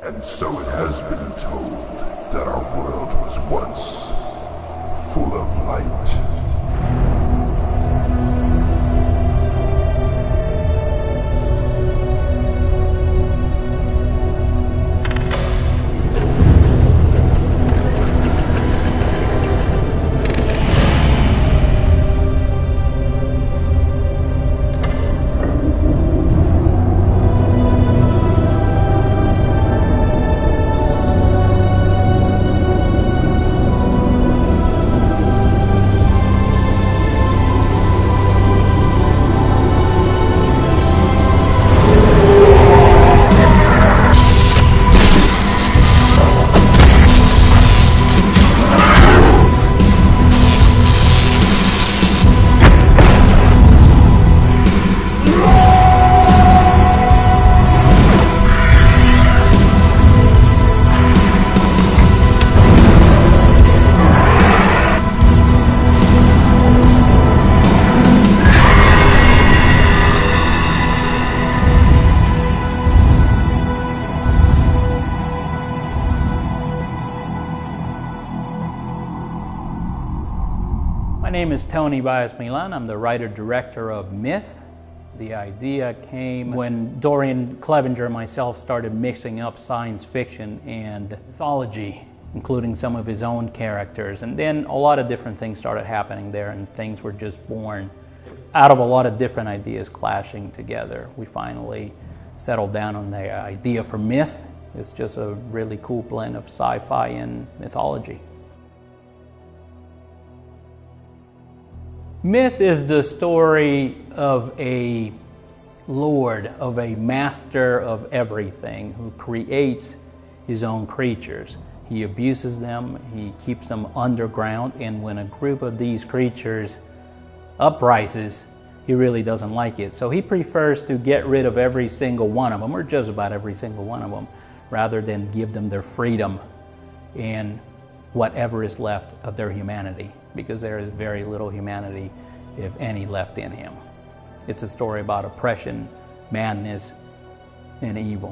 And so it has been told that our world was once full of light. My name is Tony Baez-Milan. I'm the writer-director of Myth. The idea came when Dorian Clevenger and myself started mixing up science fiction and mythology, including some of his own characters. And then a lot of different things started happening there, and things were just born out of a lot of different ideas clashing together. We finally settled down on the idea for Myth. It's just a really cool blend of sci-fi and mythology. Myth is the story of a lord, of a master of everything who creates his own creatures. He abuses them, he keeps them underground, and when a group of these creatures uprises, he really doesn't like it. So he prefers to get rid of every single one of them, or just about every single one of them, rather than give them their freedom and whatever is left of their humanity, because there is very little humanity, if any, left in him. It's a story about oppression, madness, and evil.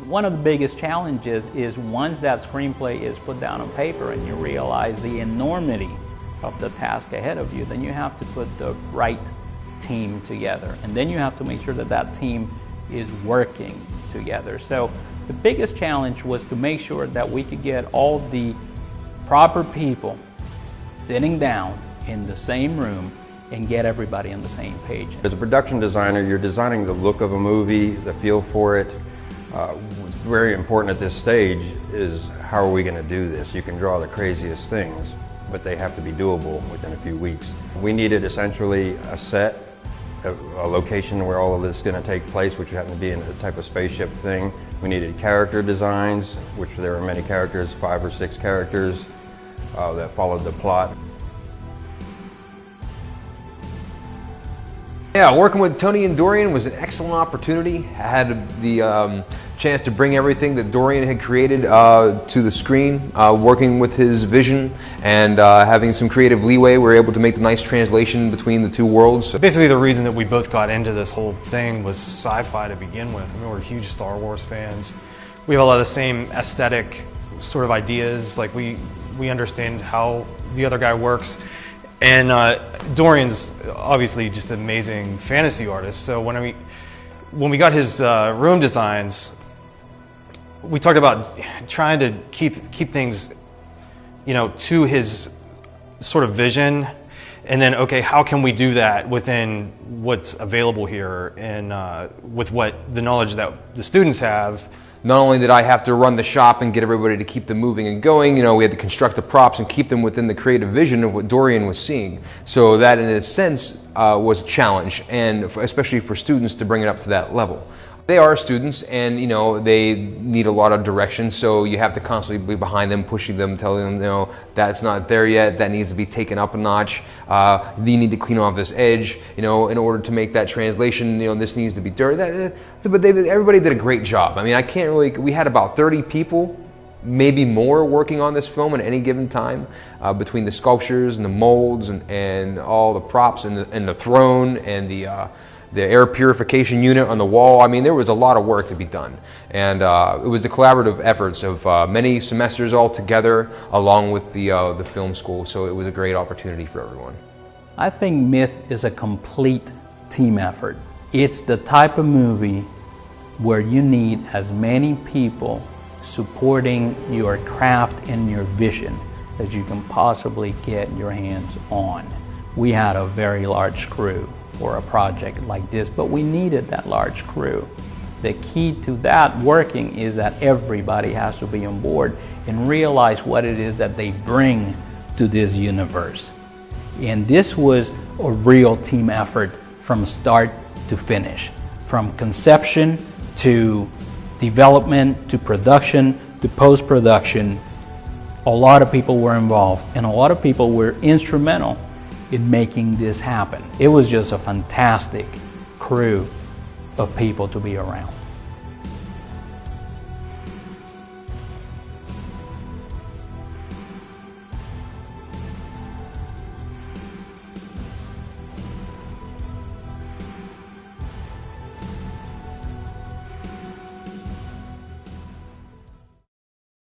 One of the biggest challenges is once that screenplay is put down on paper and you realize the enormity of the task ahead of you, then you have to put the right team together. And then you have to make sure that that team is working together. So the biggest challenge was to make sure that we could get all the proper people sitting down in the same room and get everybody on the same page. As a production designer, you're designing the look of a movie, the feel for it. What's very important at this stage is how are we going to do this? You can draw the craziest things, but they have to be doable within a few weeks. We needed essentially a set, a location where all of this is going to take place, which happened to be in a type of spaceship thing. We needed character designs, which there were many characters, 5 or 6 characters that followed the plot. Yeah, working with Tony and Dorian was an excellent opportunity. I had the chance to bring everything that Dorian had created to the screen, working with his vision and having some creative leeway. We were able to make the nice translation between the two worlds. Basically, the reason that we both got into this whole thing was sci-fi to begin with. I mean, we're huge Star Wars fans. We have a lot of the same aesthetic sort of ideas. Like we understand how the other guy works. And Dorian's obviously just an amazing fantasy artist. So when we got his room designs, we talked about trying to keep things, you know, to his sort of vision, and then okay, how can we do that within what's available here and with what the knowledge that the students have. Not only did I have to run the shop and get everybody to keep them moving and going, you know, we had to construct the props and keep them within the creative vision of what Dorian was seeing. So that, in a sense, was a challenge, and especially for students to bring it up to that level. They are students, and you know they need a lot of direction, so you have to constantly be behind them, pushing them, telling them, you know, that's not there yet, that needs to be taken up a notch, you need to clean off this edge, you know, in order to make that translation, you know, this needs to be dirty. But everybody did a great job. I mean, I can't really, we had about 30 people, maybe more, working on this film at any given time, between the sculptures and the molds and all the props and the throne and the the air purification unit on the wall. I mean, there was a lot of work to be done. And it was the collaborative efforts of many semesters all together, along with the film school. So it was a great opportunity for everyone. I think Myth is a complete team effort. It's the type of movie where you need as many people supporting your craft and your vision as you can possibly get your hands on. We had a very large crew for a project like this, but we needed that large crew. The key to that working is that everybody has to be on board and realize what it is that they bring to this universe. And this was a real team effort from start to finish, from conception to development to production to post-production. A lot of people were involved and a lot of people were instrumental in making this happen. It was just a fantastic crew of people to be around.